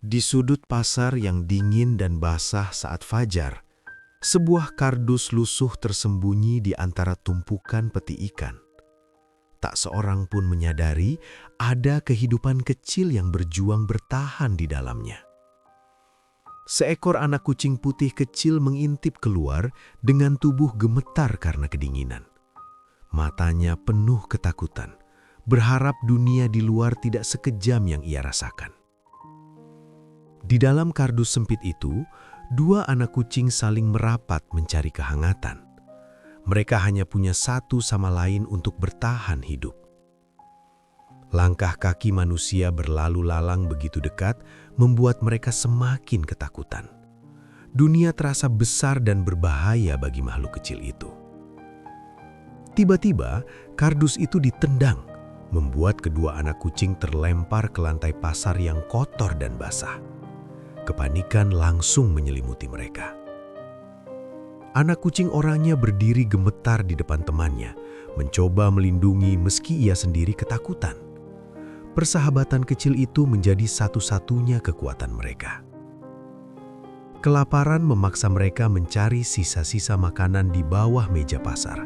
Di sudut pasar yang dingin dan basah saat fajar, sebuah kardus lusuh tersembunyi di antara tumpukan peti ikan. Tak seorang pun menyadari ada kehidupan kecil yang berjuang bertahan di dalamnya. Seekor anak kucing putih kecil mengintip keluar dengan tubuh gemetar karena kedinginan. Matanya penuh ketakutan, berharap dunia di luar tidak sekejam yang ia rasakan. Di dalam kardus sempit itu, dua anak kucing saling merapat mencari kehangatan. Mereka hanya punya satu sama lain untuk bertahan hidup. Langkah kaki manusia berlalu lalang begitu dekat, membuat mereka semakin ketakutan. Dunia terasa besar dan berbahaya bagi makhluk kecil itu. Tiba-tiba, kardus itu ditendang, membuat kedua anak kucing terlempar ke lantai pasar yang kotor dan basah. Kepanikan langsung menyelimuti mereka. Anak kucing orangnya berdiri gemetar di depan temannya, mencoba melindungi meski ia sendiri ketakutan. Persahabatan kecil itu menjadi satu-satunya kekuatan mereka. Kelaparan memaksa mereka mencari sisa-sisa makanan di bawah meja pasar.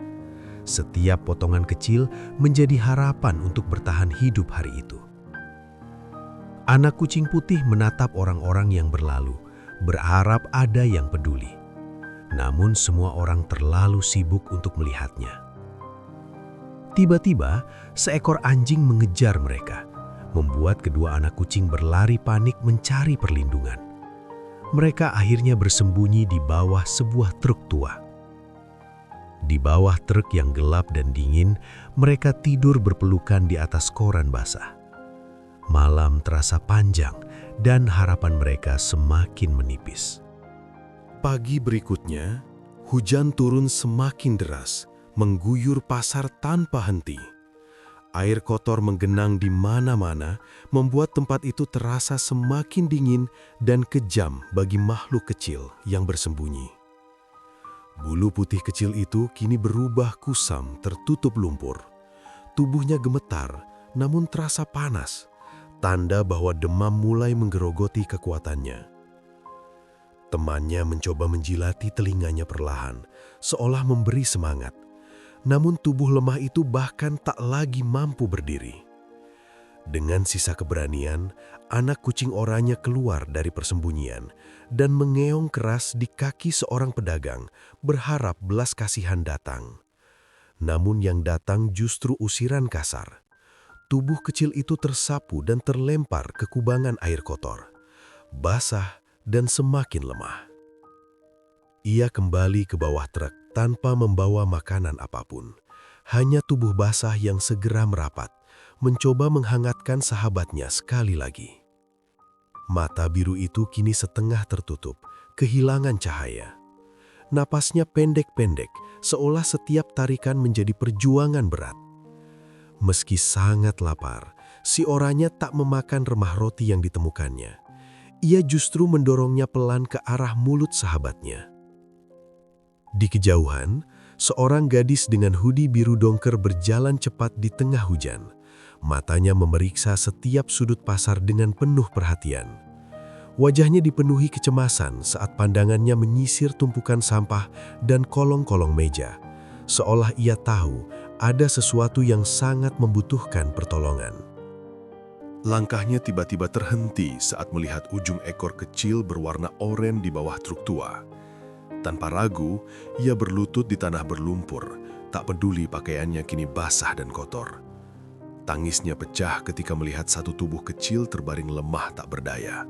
Setiap potongan kecil menjadi harapan untuk bertahan hidup hari itu. Anak kucing putih menatap orang-orang yang berlalu, berharap ada yang peduli. Namun semua orang terlalu sibuk untuk melihatnya. Tiba-tiba, seekor anjing mengejar mereka, membuat kedua anak kucing berlari panik mencari perlindungan. Mereka akhirnya bersembunyi di bawah sebuah truk tua. Di bawah truk yang gelap dan dingin, mereka tidur berpelukan di atas koran basah. Malam terasa panjang dan harapan mereka semakin menipis. Pagi berikutnya, hujan turun semakin deras, mengguyur pasar tanpa henti. Air kotor menggenang di mana-mana, membuat tempat itu terasa semakin dingin dan kejam bagi makhluk kecil yang bersembunyi. Bulu putih kecil itu kini berubah kusam, tertutup lumpur. Tubuhnya gemetar, namun terasa panas. Tanda bahwa demam mulai menggerogoti kekuatannya. Temannya mencoba menjilati telinganya perlahan, seolah memberi semangat. Namun tubuh lemah itu bahkan tak lagi mampu berdiri. Dengan sisa keberanian, anak kucing oranye keluar dari persembunyian dan mengeong keras di kaki seorang pedagang, berharap belas kasihan datang. Namun yang datang justru usiran kasar. Tubuh kecil itu tersapu dan terlempar ke kubangan air kotor, basah dan semakin lemah. Ia kembali ke bawah truk tanpa membawa makanan apapun. Hanya tubuh basah yang segera merapat, mencoba menghangatkan sahabatnya sekali lagi. Mata biru itu kini setengah tertutup, kehilangan cahaya. Napasnya pendek-pendek, seolah setiap tarikan menjadi perjuangan berat. Meski sangat lapar, si orangnya tak memakan remah roti yang ditemukannya. Ia justru mendorongnya pelan ke arah mulut sahabatnya. Di kejauhan, seorang gadis dengan hoodie biru dongker berjalan cepat di tengah hujan. Matanya memeriksa setiap sudut pasar dengan penuh perhatian. Wajahnya dipenuhi kecemasan saat pandangannya menyisir tumpukan sampah dan kolong-kolong meja, seolah ia tahu ada sesuatu yang sangat membutuhkan pertolongan. Langkahnya tiba-tiba terhenti saat melihat ujung ekor kecil berwarna oranye di bawah truk tua. Tanpa ragu, ia berlutut di tanah berlumpur, tak peduli pakaiannya kini basah dan kotor. Tangisnya pecah ketika melihat satu tubuh kecil terbaring lemah tak berdaya.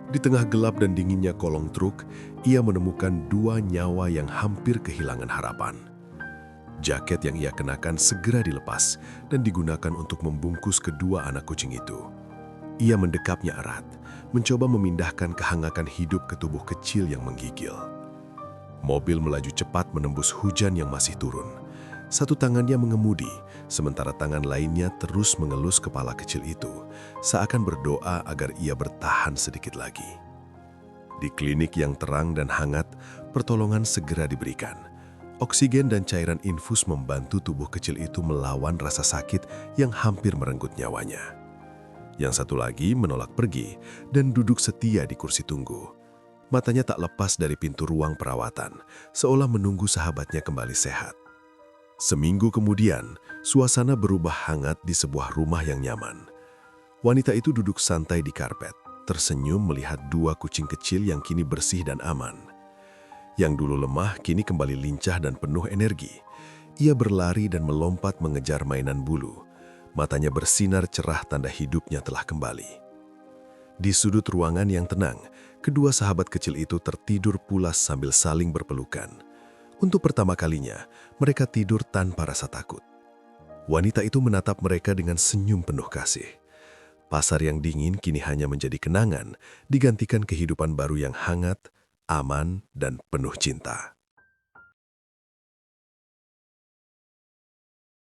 Di tengah gelap dan dinginnya kolong truk, ia menemukan dua nyawa yang hampir kehilangan harapan. Jaket yang ia kenakan segera dilepas dan digunakan untuk membungkus kedua anak kucing itu. Ia mendekapnya erat, mencoba memindahkan kehangatan hidup ke tubuh kecil yang menggigil. Mobil melaju cepat menembus hujan yang masih turun. Satu tangannya mengemudi, sementara tangan lainnya terus mengelus kepala kecil itu, seakan berdoa agar ia bertahan sedikit lagi. Di klinik yang terang dan hangat, pertolongan segera diberikan. Oksigen dan cairan infus membantu tubuh kecil itu melawan rasa sakit yang hampir merenggut nyawanya. Yang satu lagi menolak pergi dan duduk setia di kursi tunggu. Matanya tak lepas dari pintu ruang perawatan, seolah menunggu sahabatnya kembali sehat. Seminggu kemudian, suasana berubah hangat di sebuah rumah yang nyaman. Wanita itu duduk santai di karpet, tersenyum melihat dua kucing kecil yang kini bersih dan aman. Yang dulu lemah kini kembali lincah dan penuh energi. Ia berlari dan melompat mengejar mainan bulu. Matanya bersinar cerah tanda hidupnya telah kembali. Di sudut ruangan yang tenang, kedua sahabat kecil itu tertidur pulas sambil saling berpelukan. Untuk pertama kalinya, mereka tidur tanpa rasa takut. Wanita itu menatap mereka dengan senyum penuh kasih. Pasar yang dingin kini hanya menjadi kenangan, digantikan kehidupan baru yang hangat, aman, dan penuh cinta.